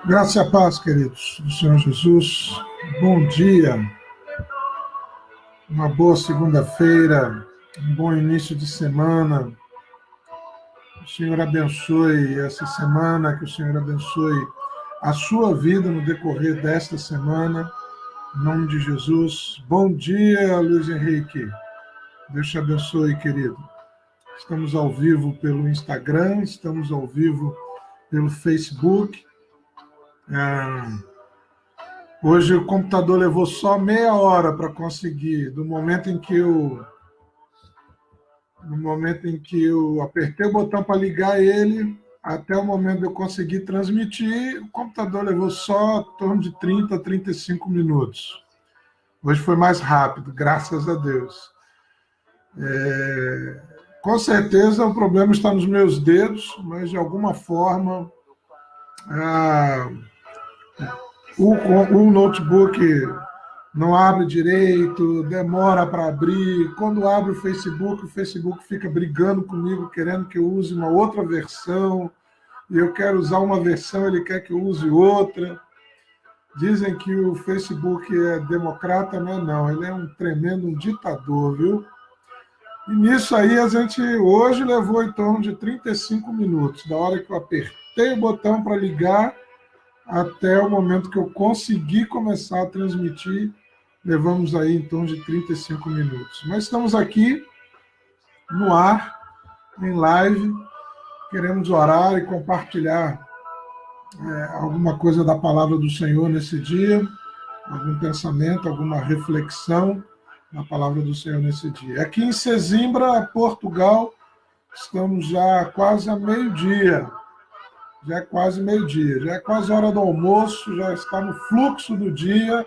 Graça e a paz, queridos, do Senhor Jesus. Bom dia, uma boa segunda-feira, um bom início de semana. O Senhor abençoe essa semana, que o Senhor abençoe a sua vida no decorrer desta semana, em nome de Jesus. Bom dia, Luiz Henrique. Deus te abençoe, querido. Estamos ao vivo pelo Instagram, estamos ao vivo pelo Facebook. Hoje o computador levou só meia hora para conseguir, do momento em que eu apertei o botão para ligar ele, até o momento de eu conseguir transmitir, o computador levou só em torno de 30, 35 minutos. Hoje foi mais rápido, graças a Deus. Com certeza o problema está nos meus dedos, mas de alguma forma o notebook não abre direito, demora para abrir. Quando abre o Facebook fica brigando comigo, querendo que eu use uma outra versão. E eu quero usar uma versão, ele quer que eu use outra. Dizem que o Facebook é democrata, mas não, ele é um tremendo ditador, viu? E nisso aí a gente hoje levou em torno de 35 minutos, da hora que eu apertei o botão para ligar até o momento que eu consegui começar a transmitir, levamos aí em torno de 35 minutos. Mas estamos aqui no ar, em live, queremos orar e compartilhar alguma coisa da palavra do Senhor nesse dia, algum pensamento, alguma reflexão na palavra do Senhor nesse dia. Aqui em Sesimbra, Portugal, estamos já quase a meio-dia. Já é quase meio-dia, já é quase hora do almoço, já está no fluxo do dia,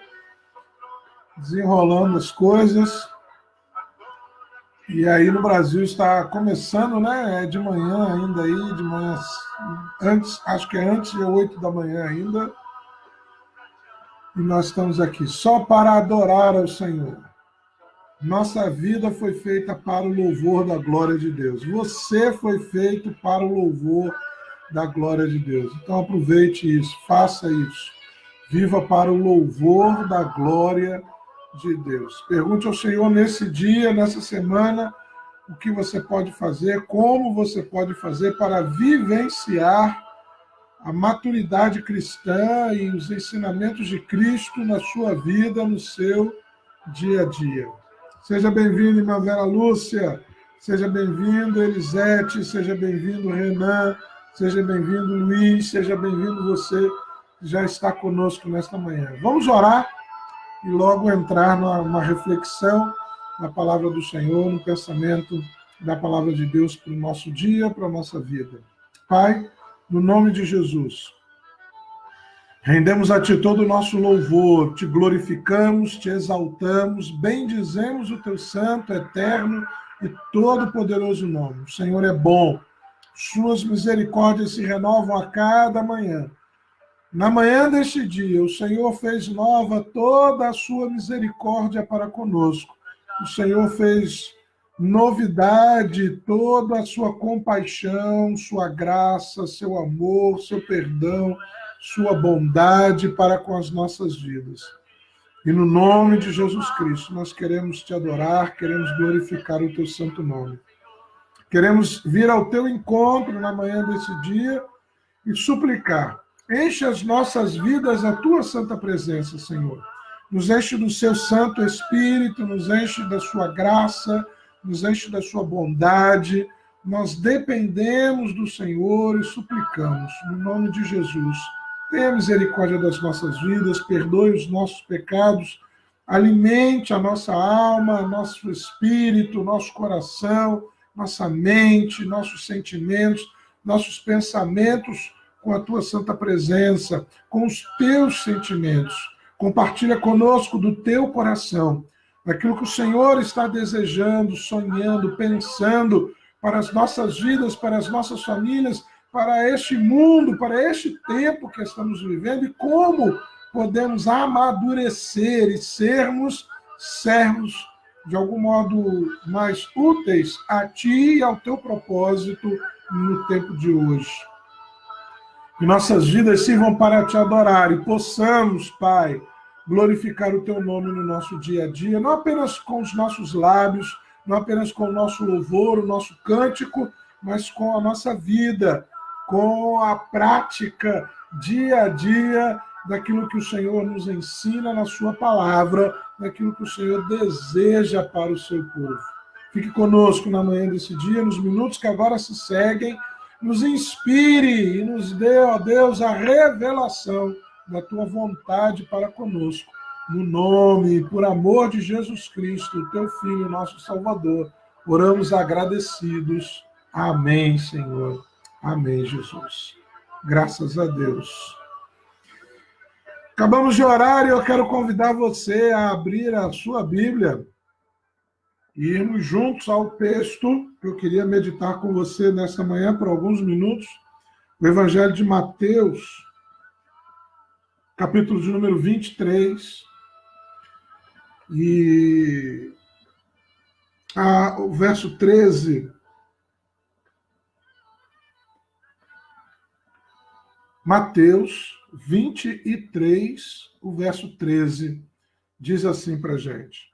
desenrolando as coisas. E aí no Brasil está começando, né? É de manhã ainda aí, de manhã antes, acho que é antes de 8 da manhã ainda. E nós estamos aqui só para adorar ao Senhor. Nossa vida foi feita para o louvor da glória de Deus. Você foi feito para o louvor da glória de Deus. Então aproveite isso, faça isso. Viva para o louvor da glória de Deus. Pergunte ao Senhor nesse dia, nessa semana, o que você pode fazer, como você pode fazer para vivenciar a maturidade cristã e os ensinamentos de Cristo na sua vida, no seu dia a dia. Seja bem-vindo, irmã Vera Lúcia. Seja bem-vindo, Elisete. Seja bem-vindo, Renan. Seja bem-vindo, Luiz. Seja bem-vindo você que já está conosco nesta manhã. Vamos orar e logo entrar numa reflexão na palavra do Senhor, no pensamento da palavra de Deus para o nosso dia, para a nossa vida. Pai, no nome de Jesus, rendemos a Ti todo o nosso louvor, Te glorificamos, Te exaltamos, bendizemos o Teu santo, eterno e todo-poderoso nome. O Senhor é bom, Suas misericórdias se renovam a cada manhã. Na manhã deste dia, o Senhor fez nova toda a sua misericórdia para conosco. O Senhor fez novidade toda a sua compaixão, sua graça, seu amor, seu perdão, sua bondade para com as nossas vidas. E no nome de Jesus Cristo, nós queremos te adorar, queremos glorificar o teu santo nome. Queremos vir ao teu encontro na manhã desse dia e suplicar. Enche as nossas vidas a tua santa presença, Senhor. Nos enche do seu Santo Espírito, nos enche da sua graça, nos enche da sua bondade. Nós dependemos do Senhor e suplicamos, no nome de Jesus. Tenha misericórdia das nossas vidas, perdoe os nossos pecados, alimente a nossa alma, nosso espírito, nosso coração, nossa mente, nossos sentimentos, nossos pensamentos com a tua santa presença, com os teus sentimentos. Compartilha conosco do teu coração, daquilo que o Senhor está desejando, sonhando, pensando para as nossas vidas, para as nossas famílias, para este mundo, para este tempo que estamos vivendo e como podemos amadurecer e sermos servos de algum modo mais úteis a ti e ao teu propósito no tempo de hoje. Que nossas vidas sirvam para te adorar e possamos, Pai, glorificar o teu nome no nosso dia a dia, não apenas com os nossos lábios, não apenas com o nosso louvor, o nosso cântico, mas com a nossa vida, com a prática dia a dia daquilo que o Senhor nos ensina na sua palavra, daquilo que o Senhor deseja para o seu povo. Fique conosco na manhã desse dia, nos minutos que agora se seguem, nos inspire e nos dê, ó Deus, a revelação da tua vontade para conosco. No nome e por amor de Jesus Cristo, teu Filho, nosso Salvador, oramos agradecidos. Amém, Senhor. Amém, Jesus. Graças a Deus. Acabamos de orar e eu quero convidar você a abrir a sua Bíblia e irmos juntos ao texto que eu queria meditar com você nesta manhã por alguns minutos, o Evangelho de Mateus, capítulo de número 23, e o verso 13. Mateus 23, o verso 13, diz assim para a gente: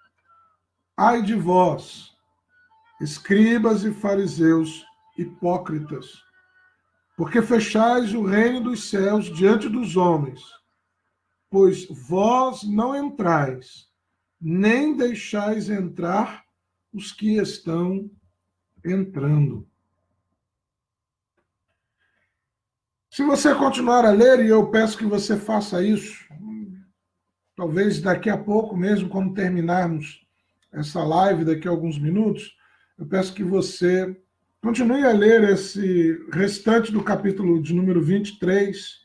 Ai de vós, escribas e fariseus hipócritas, porque fechais o reino dos céus diante dos homens, pois vós não entrais, nem deixais entrar os que estão entrando. Se você continuar a ler, e eu peço que você faça isso, talvez daqui a pouco mesmo, quando terminarmos essa live, daqui a alguns minutos, eu peço que você continue a ler esse restante do capítulo de número 23,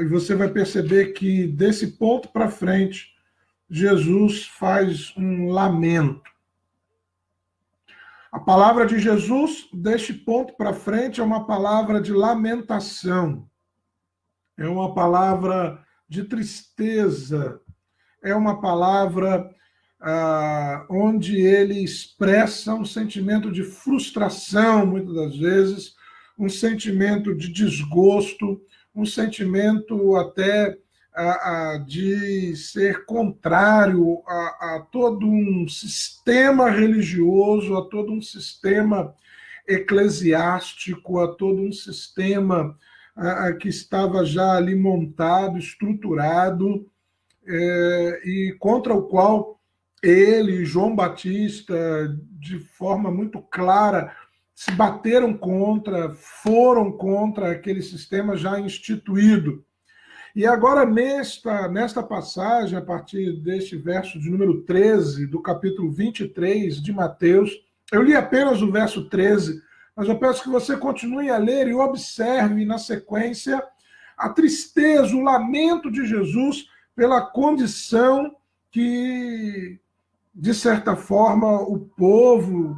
e você vai perceber que desse ponto para frente, Jesus faz um lamento. A palavra de Jesus, deste ponto para frente, é uma palavra de lamentação, é uma palavra de tristeza, é uma palavra onde ele expressa um sentimento de frustração, muitas das vezes, um sentimento de desgosto, um sentimento até de ser contrário a todo um sistema religioso, a todo um sistema eclesiástico, a todo um sistema que estava já ali montado, estruturado, e contra o qual ele, João Batista, de forma muito clara, se bateram contra, foram contra aquele sistema já instituído. E agora, nesta passagem, a partir deste verso de número 13, do capítulo 23 de Mateus, eu li apenas o verso 13, mas eu peço que você continue a ler e observe na sequência a tristeza, o lamento de Jesus pela condição que, de certa forma, o povo,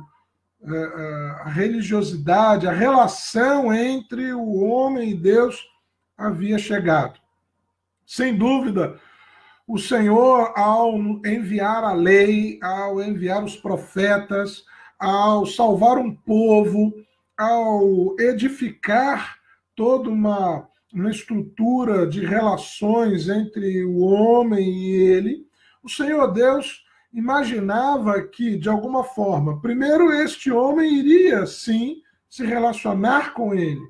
a religiosidade, a relação entre o homem e Deus havia chegado. Sem dúvida, o Senhor, ao enviar a lei, ao enviar os profetas, ao salvar um povo, ao edificar toda uma estrutura de relações entre o homem e ele, o Senhor Deus imaginava que, de alguma forma, primeiro este homem iria, sim, se relacionar com ele.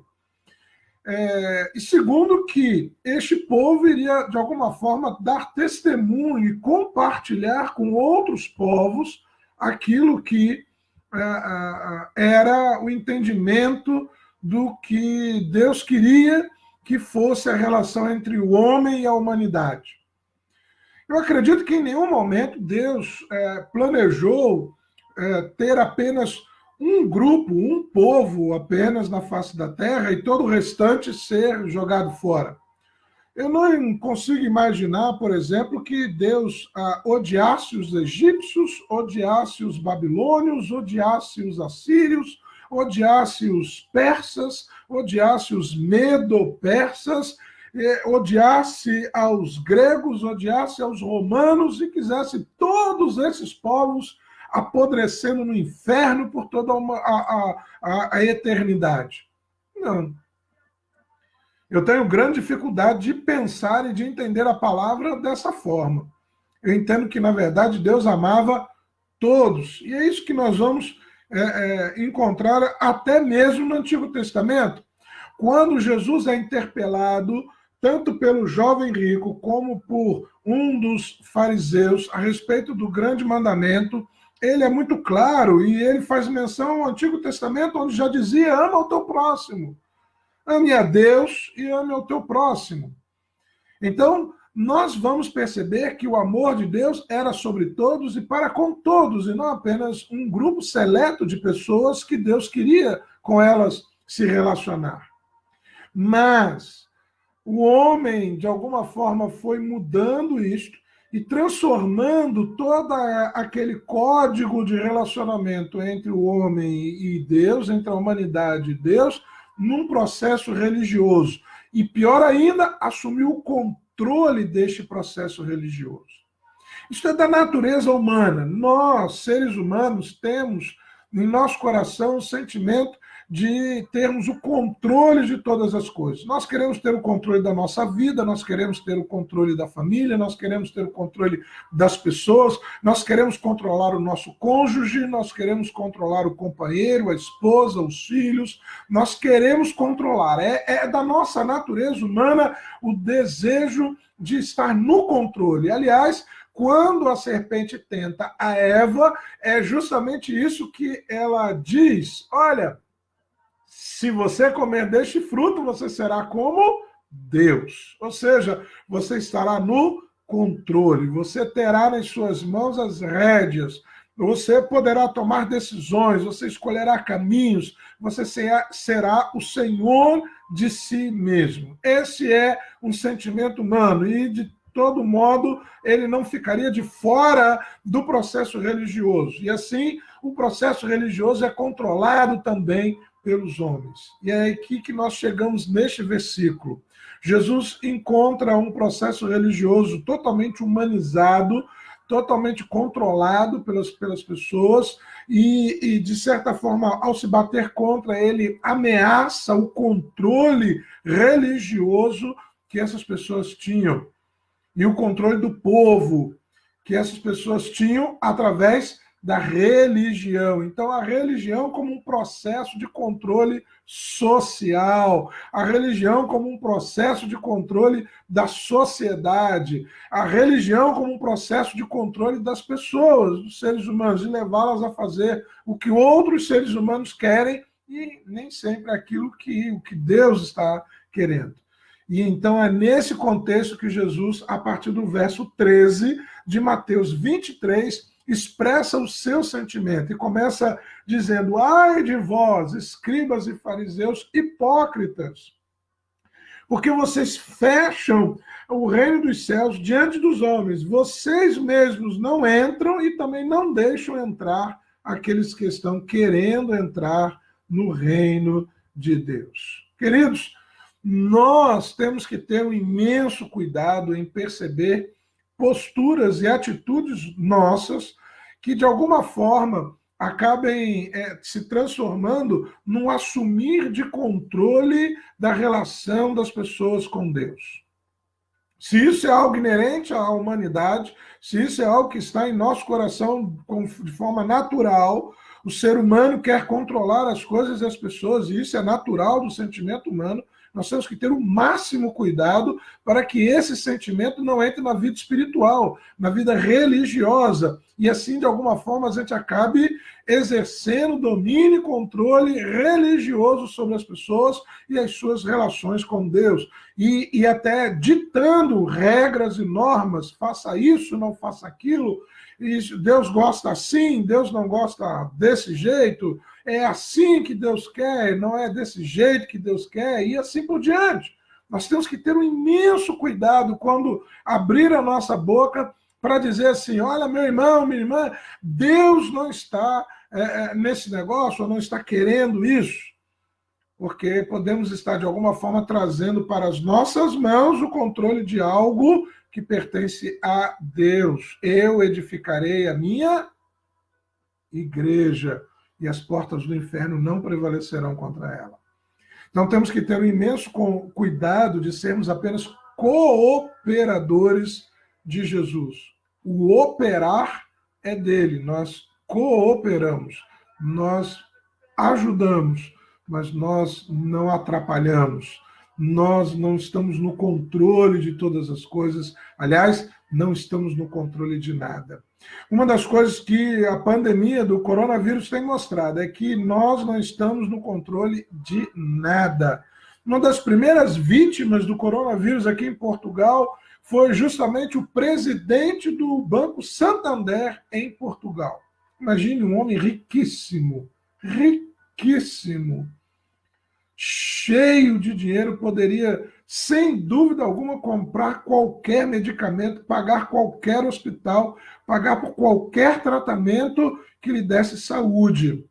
E segundo, que este povo iria, de alguma forma, dar testemunho e compartilhar com outros povos aquilo que era o entendimento do que Deus queria que fosse a relação entre o homem e a humanidade. Eu acredito que em nenhum momento Deus planejou ter apenas um grupo, um povo apenas na face da terra e todo o restante ser jogado fora. Eu não consigo imaginar, por exemplo, que Deus odiasse os egípcios, odiasse os babilônios, odiasse os assírios, odiasse os persas, odiasse os medo-persas, odiasse aos gregos, odiasse aos romanos e quisesse todos esses povos apodrecendo no inferno por toda a eternidade. Não. Eu tenho grande dificuldade de pensar e de entender a palavra dessa forma. Eu entendo que, na verdade, Deus amava todos. E é isso que nós vamos encontrar até mesmo no Antigo Testamento. Quando Jesus é interpelado, tanto pelo jovem rico como por um dos fariseus, a respeito do grande mandamento, ele é muito claro e ele faz menção ao Antigo Testamento, onde já dizia: ama o teu próximo. Ame a Deus e ame ao teu próximo. Então, nós vamos perceber que o amor de Deus era sobre todos e para com todos, e não apenas um grupo seleto de pessoas que Deus queria com elas se relacionar. Mas o homem, de alguma forma, foi mudando isto e transformando todo aquele código de relacionamento entre o homem e Deus, entre a humanidade e Deus, num processo religioso. E pior ainda, assumiu o controle deste processo religioso. Isso é da natureza humana. Nós, seres humanos, temos em nosso coração o sentimento de termos o controle de todas as coisas. Nós queremos ter o controle da nossa vida, nós queremos ter o controle da família, nós queremos ter o controle das pessoas, nós queremos controlar o nosso cônjuge, nós queremos controlar o companheiro, a esposa, os filhos, nós queremos controlar. É da nossa natureza humana o desejo de estar no controle. Aliás, quando a serpente tenta a Eva, é justamente isso que ela diz: olha, se você comer deste fruto, você será como Deus. Ou seja, você estará no controle, você terá nas suas mãos as rédeas, você poderá tomar decisões, você escolherá caminhos, você será o senhor de si mesmo. Esse é um sentimento humano e, de todo modo, ele não ficaria de fora do processo religioso. E assim, o processo religioso é controlado também pelos homens. E é aqui que nós chegamos neste versículo. Jesus encontra um processo religioso totalmente humanizado, totalmente controlado pelas pessoas e, de certa forma, ao se bater contra ele, ameaça o controle religioso que essas pessoas tinham e o controle do povo que essas pessoas tinham através da religião. Então, a religião como um processo de controle social, a religião como um processo de controle da sociedade, a religião como um processo de controle das pessoas, dos seres humanos, de levá-las a fazer o que outros seres humanos querem e nem sempre aquilo que Deus está querendo. E então é nesse contexto que Jesus, a partir do verso 13 de Mateus 23, expressa o seu sentimento e começa dizendo: ai de vós, escribas e fariseus hipócritas, porque vocês fecham o reino dos céus diante dos homens, vocês mesmos não entram e também não deixam entrar aqueles que estão querendo entrar no reino de Deus. Queridos, nós temos que ter um imenso cuidado em perceber posturas e atitudes nossas que, de alguma forma, acabem se transformando num assumir de controle da relação das pessoas com Deus. Se isso é algo inerente à humanidade, se isso é algo que está em nosso coração de forma natural, o ser humano quer controlar as coisas e as pessoas, e isso é natural do sentimento humano, nós temos que ter o máximo cuidado para que esse sentimento não entre na vida espiritual, na vida religiosa, e assim, de alguma forma, a gente acabe exercendo domínio e controle religioso sobre as pessoas e as suas relações com Deus, e até ditando regras e normas: faça isso, não faça aquilo, Deus gosta assim, Deus não gosta desse jeito, é assim que Deus quer, não é desse jeito que Deus quer, e assim por diante. Nós temos que ter um imenso cuidado quando abrir a nossa boca para dizer assim: olha, meu irmão, minha irmã, Deus não está nesse negócio, ou não está querendo isso, porque podemos estar, de alguma forma, trazendo para as nossas mãos o controle de algo que pertence a Deus. Eu edificarei a minha igreja e as portas do inferno não prevalecerão contra ela. Então temos que ter um imenso cuidado de sermos apenas cooperadores de Jesus. O operar é dele, nós cooperamos, nós ajudamos, mas nós não atrapalhamos. Nós não estamos no controle de todas as coisas. Aliás, não estamos no controle de nada. Uma das coisas que a pandemia do coronavírus tem mostrado é que nós não estamos no controle de nada. Uma das primeiras vítimas do coronavírus aqui em Portugal foi justamente o presidente do Banco Santander em Portugal. Imagine um homem riquíssimo, cheio de dinheiro, poderia, sem dúvida alguma, comprar qualquer medicamento, pagar qualquer hospital, pagar por qualquer tratamento que lhe desse saúde.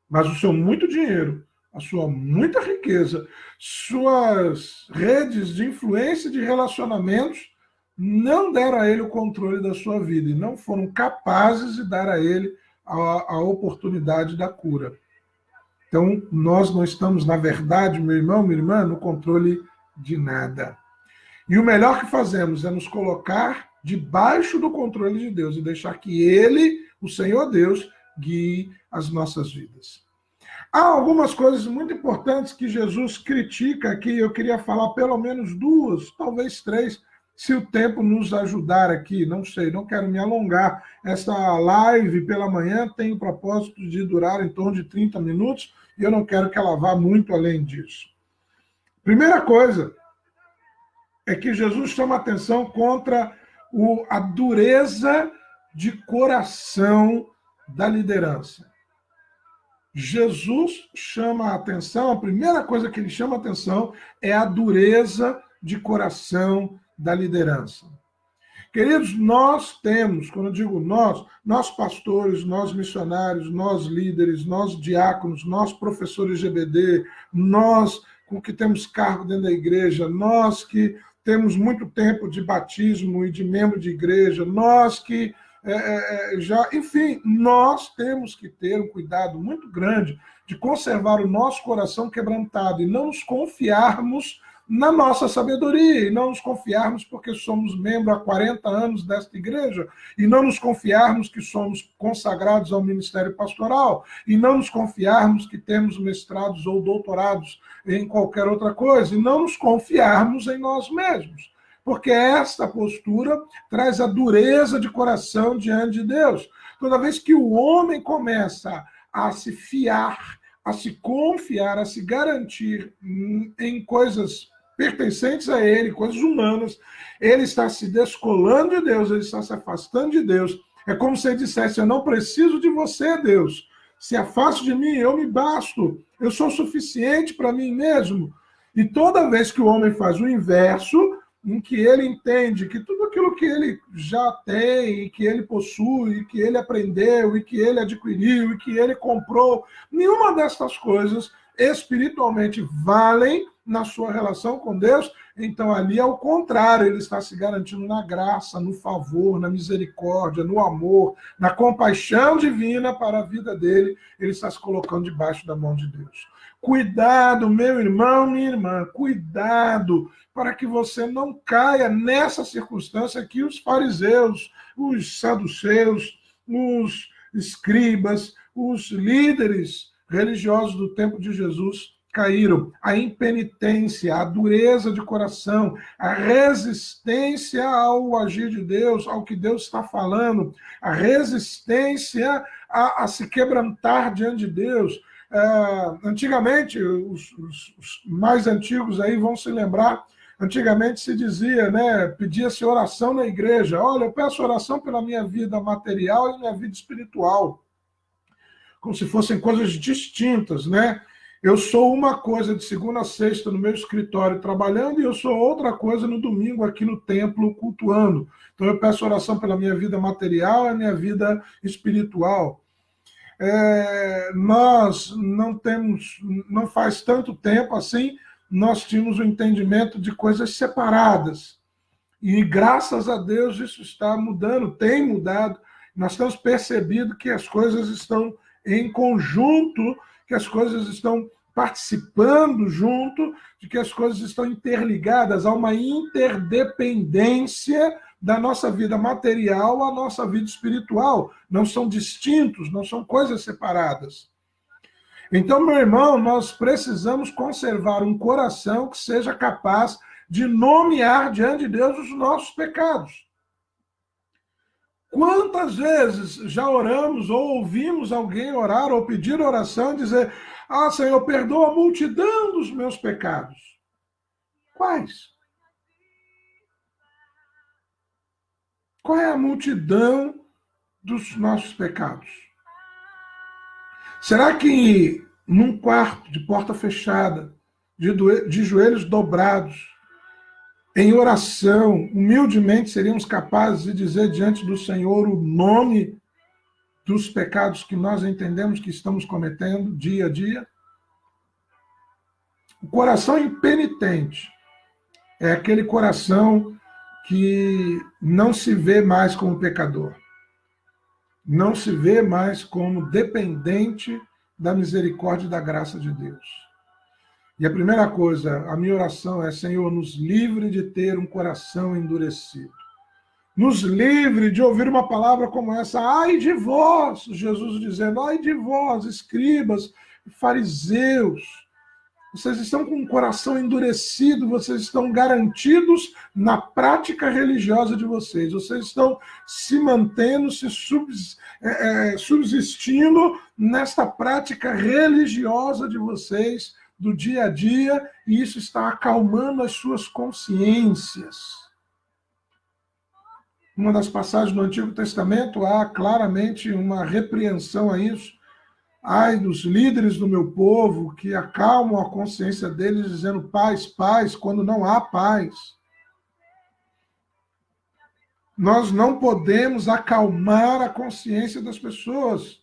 Mas o seu muito dinheiro, a sua muita riqueza, suas redes de influência e de relacionamentos não deram a ele o controle da sua vida e não foram capazes de dar a ele a oportunidade da cura. Então, nós não estamos, na verdade, meu irmão, minha irmã, no controle de nada. E o melhor que fazemos é nos colocar debaixo do controle de Deus e deixar que Ele, o Senhor Deus, guie as nossas vidas. Há algumas coisas muito importantes que Jesus critica aqui. Eu queria falar pelo menos 2, talvez 3, se o tempo nos ajudar aqui. Não sei, não quero me alongar. Essa live pela manhã tem o propósito de durar em torno de 30 minutos e eu não quero que ela vá muito além disso. Primeira coisa é que Jesus chama a atenção contra a dureza de coração da liderança. Jesus chama a atenção, a primeira coisa que ele chama a atenção é a dureza de coração da liderança. Queridos, nós temos, quando eu digo nós pastores, nós missionários, nós líderes, nós diáconos, nós professores de GBD, nós com que temos cargo dentro da igreja, nós que temos muito tempo de batismo e de membro de igreja, nós que enfim, nós temos que ter um cuidado muito grande de conservar o nosso coração quebrantado e não nos confiarmos na nossa sabedoria, e não nos confiarmos porque somos membro há 40 anos desta igreja, e não nos confiarmos que somos consagrados ao ministério pastoral, e não nos confiarmos que temos mestrados ou doutorados em qualquer outra coisa, e não nos confiarmos em nós mesmos. Porque esta postura traz a dureza de coração diante de Deus. Toda vez que o homem começa a se fiar, a se confiar, a se garantir em coisas pertencentes a ele, coisas humanas, ele está se descolando de Deus, ele está se afastando de Deus. É como se ele dissesse: eu não preciso de você, Deus. Se afaste de mim, eu me basto. Eu sou suficiente para mim mesmo. E toda vez que o homem faz o inverso, em que ele entende que tudo aquilo que ele já tem, e que ele possui, e que ele aprendeu, e que ele adquiriu, e que ele comprou, nenhuma destas coisas espiritualmente valem na sua relação com Deus, então ali é o contrário, ele está se garantindo na graça, no favor, na misericórdia, no amor, na compaixão divina para a vida dele, ele está se colocando debaixo da mão de Deus. Cuidado, meu irmão, minha irmã, cuidado para que você não caia nessa circunstância que os fariseus, os saduceus, os escribas, os líderes religiosos do tempo de Jesus caíram. A impenitência, a dureza de coração, a resistência ao agir de Deus, ao que Deus está falando, a resistência a se quebrantar diante de Deus. Antigamente, os mais antigos aí vão se lembrar, antigamente se dizia, né, pedia-se oração na igreja. Olha, eu peço oração pela minha vida material e minha vida espiritual. Como se fossem coisas distintas, né? Eu sou uma coisa de segunda a sexta no meu escritório trabalhando e eu sou outra coisa no domingo aqui no templo cultuando. Então eu peço oração pela minha vida material e minha vida espiritual. Nós não faz tanto tempo assim, nós tínhamos o entendimento de coisas separadas. E graças a Deus isso está mudando, tem mudado. Nós temos percebido que as coisas estão em conjunto, que as coisas estão participando junto, de que as coisas estão interligadas, há uma interdependência da nossa vida material à nossa vida espiritual. Não são distintos, não são coisas separadas. Então, meu irmão, nós precisamos conservar um coração que seja capaz de nomear diante de Deus os nossos pecados. Quantas vezes já oramos ou ouvimos alguém orar ou pedir oração e dizer: ah, Senhor, perdoa a multidão dos meus pecados. Quais? Qual é a multidão dos nossos pecados? Será que num quarto de porta fechada, de joelhos dobrados, em oração, humildemente seríamos capazes de dizer diante do Senhor o nome dos pecados que nós entendemos que estamos cometendo dia a dia? O coração impenitente é aquele coração que não se vê mais como pecador, não se vê mais como dependente da misericórdia e da graça de Deus. E a primeira coisa, a minha oração é: Senhor, nos livre de ter um coração endurecido. Nos livre de ouvir uma palavra como essa: ai de vós, Jesus dizendo, ai de vós, escribas, fariseus. Vocês estão com um coração endurecido, vocês estão garantidos na prática religiosa de vocês. Vocês estão se mantendo, se subsistindo nesta prática religiosa de vocês, do dia a dia, e isso está acalmando as suas consciências. Uma das passagens do Antigo Testamento há claramente uma repreensão a isso. Ai dos líderes do meu povo que acalmam a consciência deles dizendo paz, paz, quando não há paz. Nós não podemos acalmar a consciência das pessoas.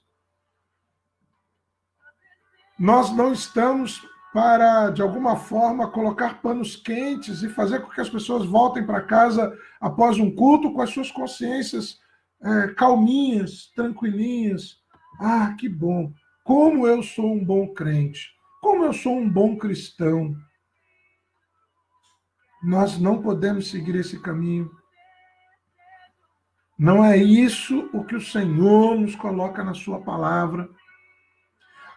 Nós não estamos para, de alguma forma, colocar panos quentes e fazer com que as pessoas voltem para casa após um culto com as suas consciências calminhas, tranquilinhas. Ah, que bom! Como eu sou um bom crente! Como eu sou um bom cristão! Nós não podemos seguir esse caminho. Não é isso o que o Senhor nos coloca na sua palavra.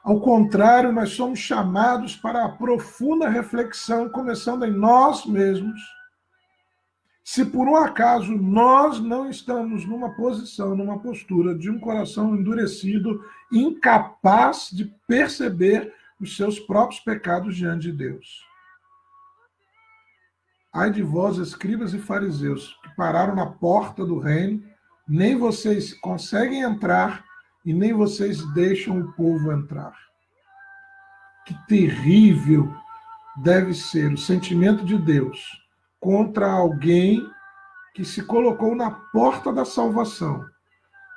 Ao contrário, nós somos chamados para a profunda reflexão, começando em nós mesmos. Se por um acaso nós não estamos numa posição, numa postura de um coração endurecido, incapaz de perceber os seus próprios pecados diante de Deus. Ai de vós, escribas e fariseus, que pararam na porta do reino, nem vocês conseguem entrar, e nem vocês deixam o povo entrar. Que terrível deve ser o sentimento de Deus contra alguém que se colocou na porta da salvação.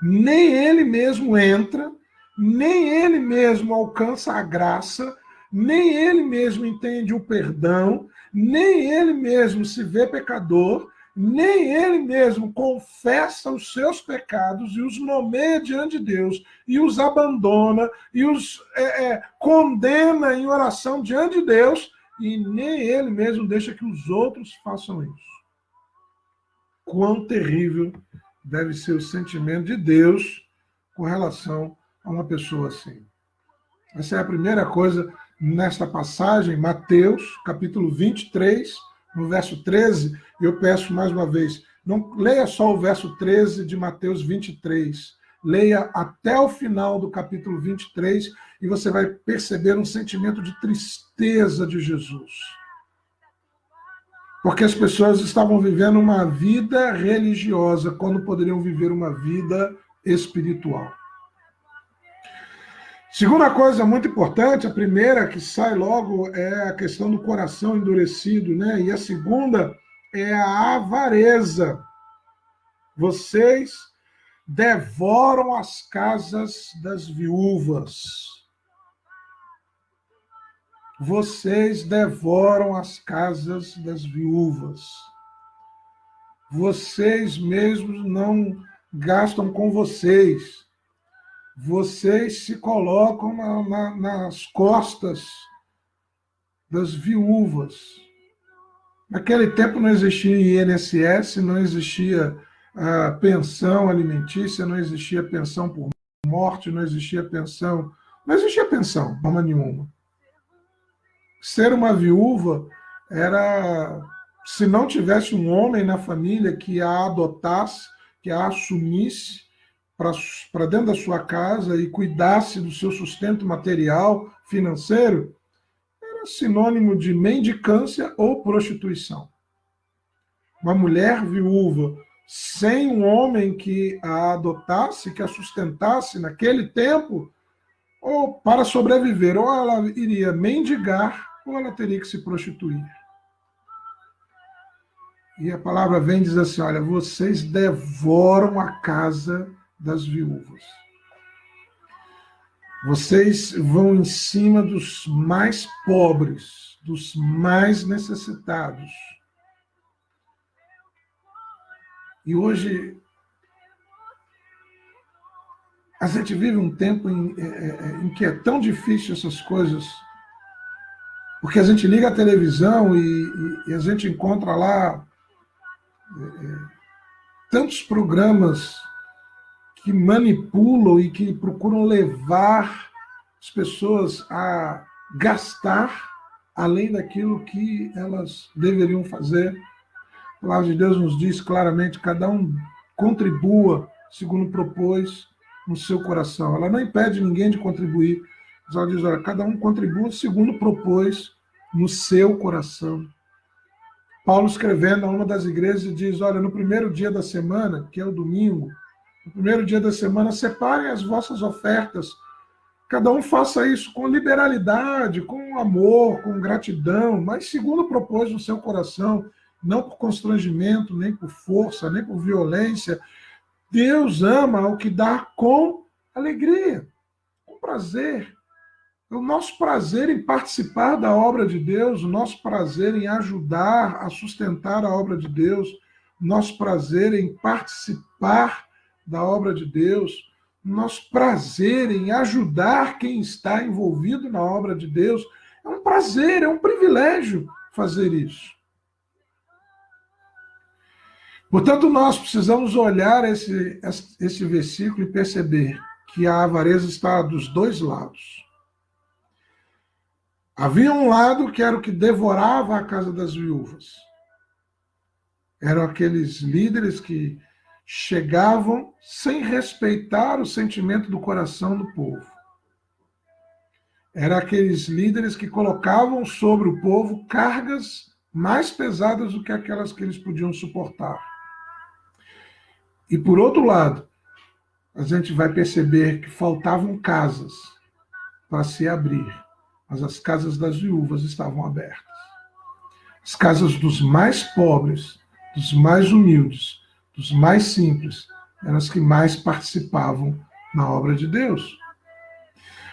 Nem ele mesmo entra, nem ele mesmo alcança a graça, nem ele mesmo entende o perdão, nem ele mesmo se vê pecador, nem ele mesmo confessa os seus pecados e os nomeia diante de Deus, e os abandona, e os condena em oração diante de Deus, e nem ele mesmo deixa que os outros façam isso. Quão terrível deve ser o sentimento de Deus com relação a uma pessoa assim. Essa é a primeira coisa nesta passagem, Mateus, capítulo 23, no verso 13, eu peço mais uma vez, não leia só o verso 13 de Mateus 23, leia até o final do capítulo 23 e você vai perceber um sentimento de tristeza de Jesus. Porque as pessoas estavam vivendo uma vida religiosa quando poderiam viver uma vida espiritual. Segunda coisa muito importante, a primeira que sai logo é a questão do coração endurecido, né? E a segunda é a avareza. Vocês devoram as casas das viúvas. Vocês devoram as casas das viúvas. Vocês mesmos não gastam com vocês. Vocês se colocam nas costas das viúvas. Naquele tempo não existia INSS, não existia pensão alimentícia, não existia pensão por morte, não existia pensão de forma nenhuma. Ser uma viúva era, se não tivesse um homem na família que a adotasse, que a assumisse para dentro da sua casa e cuidasse do seu sustento material, financeiro, era sinônimo de mendicância ou prostituição. Uma mulher viúva sem um homem que a adotasse, que a sustentasse naquele tempo, ou para sobreviver, ou ela iria mendigar, ou ela teria que se prostituir. E a palavra vem e diz assim, olha, vocês devoram a casa das viúvas. Vocês vão em cima dos mais pobres, dos mais necessitados. E hoje a gente vive um tempo em que é tão difícil essas coisas, porque a gente liga a televisão e a gente encontra lá tantos programas que manipulam e que procuram levar as pessoas a gastar além daquilo que elas deveriam fazer. A palavra de Deus nos diz claramente, cada um contribua segundo propôs no seu coração. Ela não impede ninguém de contribuir, mas ela diz, olha, cada um contribua segundo propôs no seu coração. Paulo escrevendo a uma das igrejas diz, olha, no primeiro dia da semana, que é o domingo, no primeiro dia da semana, separem as vossas ofertas. Cada um faça isso com liberalidade, com amor, com gratidão, mas segundo propôs no seu coração, não por constrangimento, nem por força, nem por violência. Deus ama o que dá com alegria, com prazer. O nosso prazer em participar da obra de Deus, o nosso prazer em ajudar a sustentar a obra de Deus, o nosso prazer em participar da obra de Deus, o nosso prazer em ajudar quem está envolvido na obra de Deus, é um prazer, é um privilégio fazer isso. Portanto, nós precisamos olhar esse versículo e perceber que a avareza está dos dois lados. Havia um lado que era o que devorava a casa das viúvas. Eram aqueles líderes que chegavam sem respeitar o sentimento do coração do povo. Eram aqueles líderes que colocavam sobre o povo cargas mais pesadas do que aquelas que eles podiam suportar. E por outro lado, a gente vai perceber que faltavam casas para se abrir, mas as casas das viúvas estavam abertas. As casas dos mais pobres, dos mais humildes, dos mais simples, eram as que mais participavam na obra de Deus.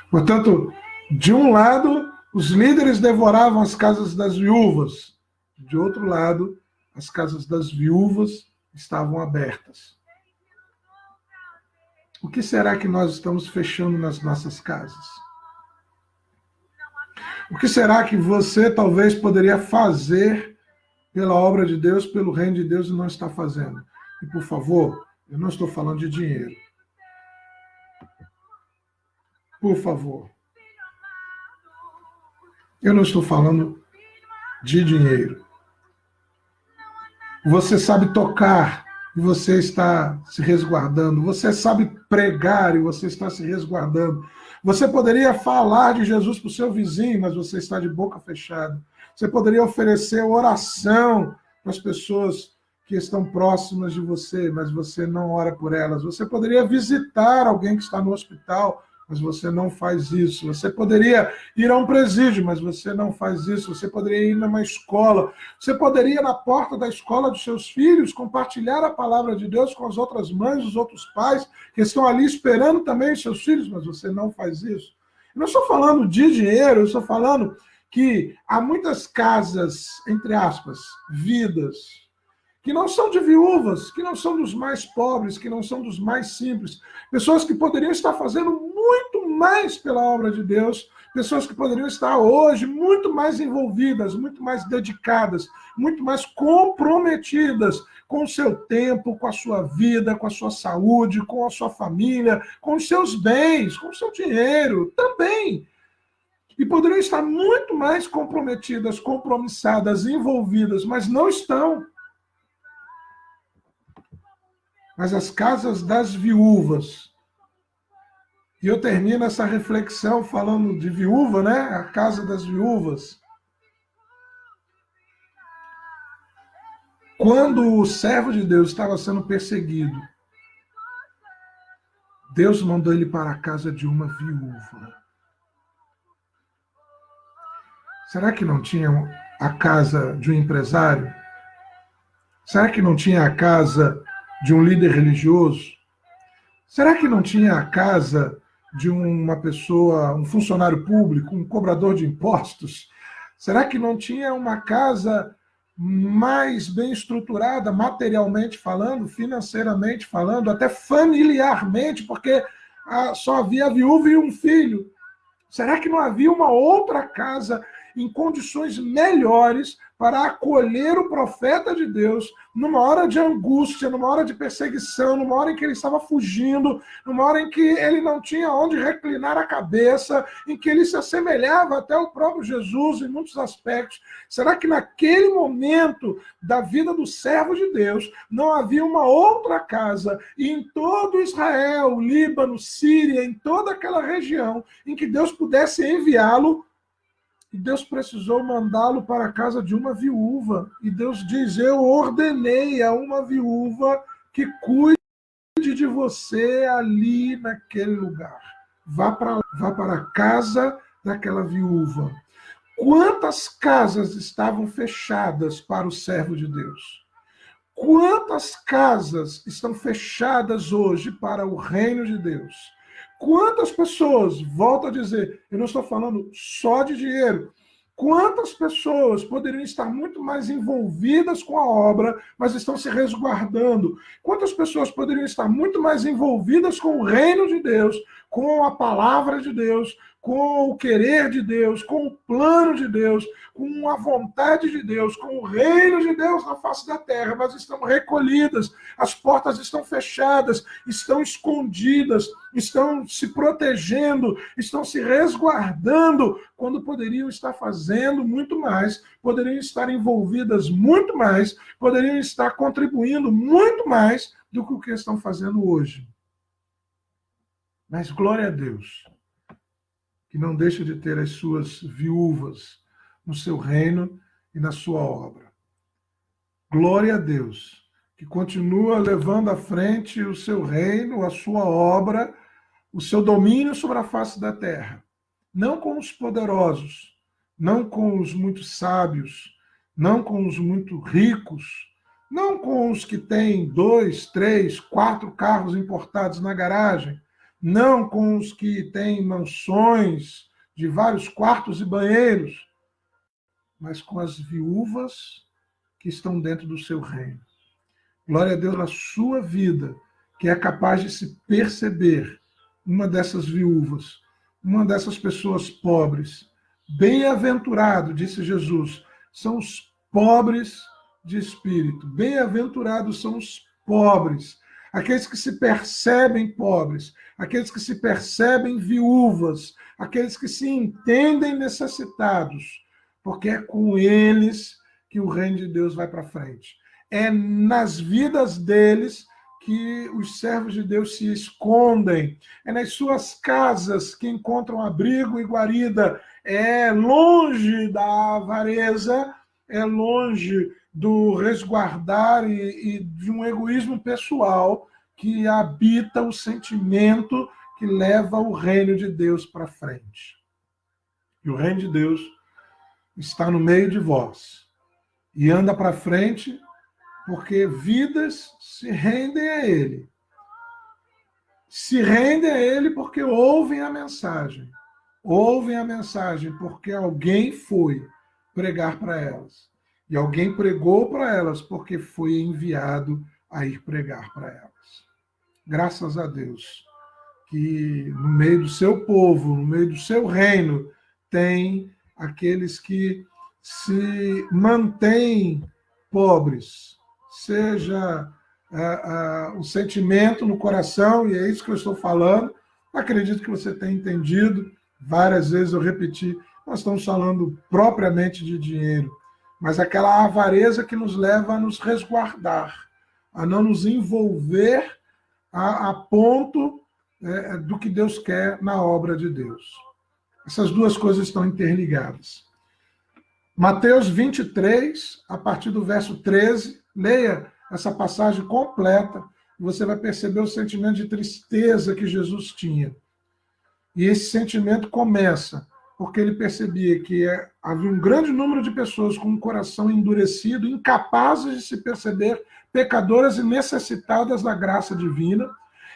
Portanto, de um lado, os líderes devoravam as casas das viúvas. De outro lado, as casas das viúvas estavam abertas. O que será que nós estamos fechando nas nossas casas? O que será que você talvez poderia fazer pela obra de Deus, pelo reino de Deus e não está fazendo? E, por favor, eu não estou falando de dinheiro. Por favor. Eu não estou falando de dinheiro. Você sabe tocar e você está se resguardando. Você sabe pregar e você está se resguardando. Você poderia falar de Jesus para o seu vizinho, mas você está de boca fechada. Você poderia oferecer oração para as pessoas que estão próximas de você, mas você não ora por elas. Você poderia visitar alguém que está no hospital, mas você não faz isso. Você poderia ir a um presídio, mas você não faz isso. Você poderia ir numa escola. Você poderia ir na porta da escola dos seus filhos, compartilhar a palavra de Deus com as outras mães, os outros pais, que estão ali esperando também os seus filhos, mas você não faz isso. Eu não estou falando de dinheiro, eu estou falando que há muitas casas, entre aspas, vidas, que não são de viúvas, que não são dos mais pobres, que não são dos mais simples. Pessoas que poderiam estar fazendo muito mais pela obra de Deus, pessoas que poderiam estar hoje muito mais envolvidas, muito mais dedicadas, muito mais comprometidas com o seu tempo, com a sua vida, com a sua saúde, com a sua família, com os seus bens, com o seu dinheiro também. E poderiam estar muito mais comprometidas, compromissadas, envolvidas, mas não estão. Mas as casas das viúvas. E eu termino essa reflexão falando de viúva, né? A casa das viúvas. Quando o servo de Deus estava sendo perseguido, Deus mandou ele para a casa de uma viúva. Será que não tinha a casa de um empresário? Será que não tinha a casa de um líder religioso? Será que não tinha a casa de uma pessoa, um funcionário público, um cobrador de impostos? Será que não tinha uma casa mais bem estruturada, materialmente falando, financeiramente falando, até familiarmente, porque só havia a viúva e um filho? Será que não havia uma outra casa em condições melhores para acolher o profeta de Deus numa hora de angústia, numa hora de perseguição, numa hora em que ele estava fugindo, numa hora em que ele não tinha onde reclinar a cabeça, em que ele se assemelhava até ao próprio Jesus em muitos aspectos? Será que naquele momento da vida do servo de Deus não havia uma outra casa e em todo Israel, Líbano, Síria, em toda aquela região em que Deus pudesse enviá-lo? E Deus precisou mandá-lo para a casa de uma viúva. E Deus diz: eu ordenei a uma viúva que cuide de você ali naquele lugar. Vá para a casa daquela viúva. Quantas casas estavam fechadas para o servo de Deus? Quantas casas estão fechadas hoje para o reino de Deus? Quantas pessoas, volto a dizer, eu não estou falando só de dinheiro, quantas pessoas poderiam estar muito mais envolvidas com a obra, mas estão se resguardando? Quantas pessoas poderiam estar muito mais envolvidas com o reino de Deus, com a palavra de Deus, com o querer de Deus, com o plano de Deus, com a vontade de Deus, com o reino de Deus na face da terra, mas estão recolhidas, as portas estão fechadas, estão escondidas, estão se protegendo, estão se resguardando, quando poderiam estar fazendo muito mais, poderiam estar envolvidas muito mais, poderiam estar contribuindo muito mais do que o que estão fazendo hoje. Mas glória a Deus, que não deixa de ter as suas viúvas no seu reino e na sua obra. Glória a Deus, que continua levando à frente o seu reino, a sua obra, o seu domínio sobre a face da terra. Não com os poderosos, não com os muito sábios, não com os muito ricos, não com os que têm 2, 3, 4 carros importados na garagem, não com os que têm mansões de vários quartos e banheiros, mas com as viúvas que estão dentro do seu reino. Glória a Deus na sua vida, que é capaz de se perceber uma dessas viúvas, uma dessas pessoas pobres. Bem-aventurado, disse Jesus, são os pobres de espírito. Bem-aventurados são os pobres, aqueles que se percebem pobres, aqueles que se percebem viúvas, aqueles que se entendem necessitados, porque é com eles que o reino de Deus vai para frente. É nas vidas deles que os servos de Deus se escondem. É nas suas casas que encontram abrigo e guarida. É longe da avareza, é longe do resguardar e de um egoísmo pessoal que habita o sentimento que leva o reino de Deus para frente. E o reino de Deus está no meio de vós e anda para frente porque vidas se rendem a Ele. Se rendem a Ele porque ouvem a mensagem. Ouvem a mensagem porque alguém foi pregar para elas. E alguém pregou para elas porque foi enviado a ir pregar para elas. Graças a Deus que no meio do seu povo, no meio do seu reino, tem aqueles que se mantêm pobres, seja o sentimento no coração, e é isso que eu estou falando. Acredito que você tenha entendido, várias vezes eu repeti, nós estamos falando propriamente de dinheiro, mas aquela avareza que nos leva a nos resguardar, a não nos envolver a ponto do que Deus quer na obra de Deus. Essas duas coisas estão interligadas. Mateus 23, a partir do verso 13, leia essa passagem completa, e você vai perceber o sentimento de tristeza que Jesus tinha. E esse sentimento começa porque ele percebia que havia um grande número de pessoas com um coração endurecido, incapazes de se perceber pecadoras e necessitadas da graça divina,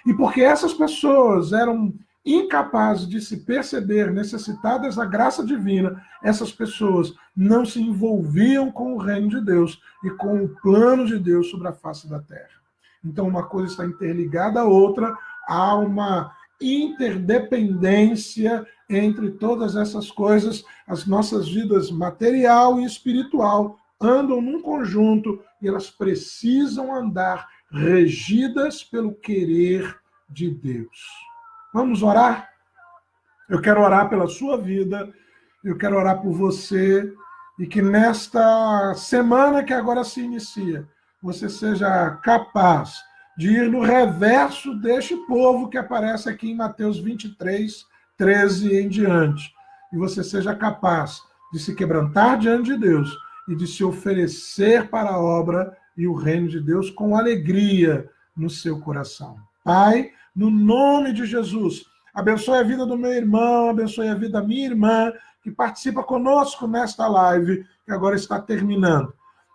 e porque essas pessoas eram incapazes de se perceber necessitadas da graça divina, essas pessoas não se envolviam com o reino de Deus e com o plano de Deus sobre a face da terra. Então, uma coisa está interligada à outra, há uma interdependência entre todas essas coisas. As nossas vidas material e espiritual andam num conjunto e elas precisam andar regidas pelo querer de Deus. Vamos orar? Eu quero orar pela sua vida, eu quero orar por você, e que nesta semana que agora se inicia, você seja capaz de ir no reverso deste povo que aparece aqui em Mateus 23, 13 em diante. E você seja capaz de se quebrantar diante de Deus e de se oferecer para a obra e o reino de Deus com alegria no seu coração. Pai, no nome de Jesus, abençoe a vida do meu irmão, abençoe a vida da minha irmã, que participa conosco nesta live, que agora está terminando.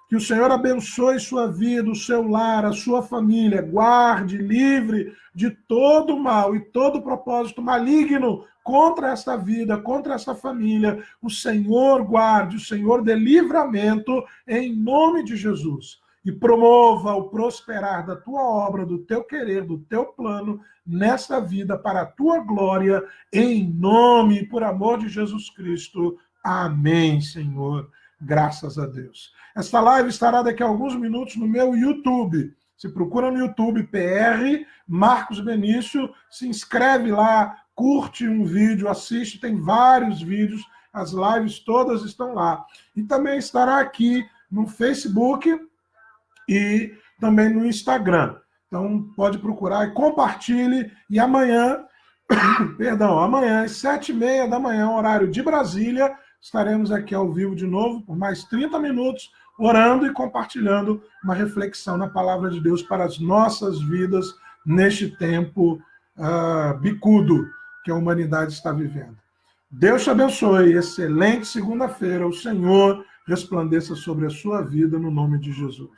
Que o Senhor abençoe sua vida, o seu lar, a sua família, guarde, livre de todo mal e todo propósito maligno contra esta vida, contra esta família. O Senhor guarde, o Senhor dê livramento em nome de Jesus. E promova o prosperar da tua obra, do teu querer, do teu plano nesta vida para a tua glória, em nome e por amor de Jesus Cristo. Amém, Senhor. Graças a Deus. Esta live estará daqui a alguns minutos no meu YouTube. Se procura no YouTube PR Marcos Benício, se inscreve lá, curte um vídeo, assiste, tem vários vídeos, as lives todas estão lá. E também estará aqui no Facebook e também no Instagram. Então pode procurar e compartilhe. E amanhã, amanhã às 7h30 da manhã, horário de Brasília, estaremos aqui ao vivo de novo por mais 30 minutos, orando e compartilhando uma reflexão na palavra de Deus para as nossas vidas neste tempo bicudo que a humanidade está vivendo. Deus te abençoe. Excelente segunda-feira. O Senhor resplandeça sobre a sua vida no nome de Jesus.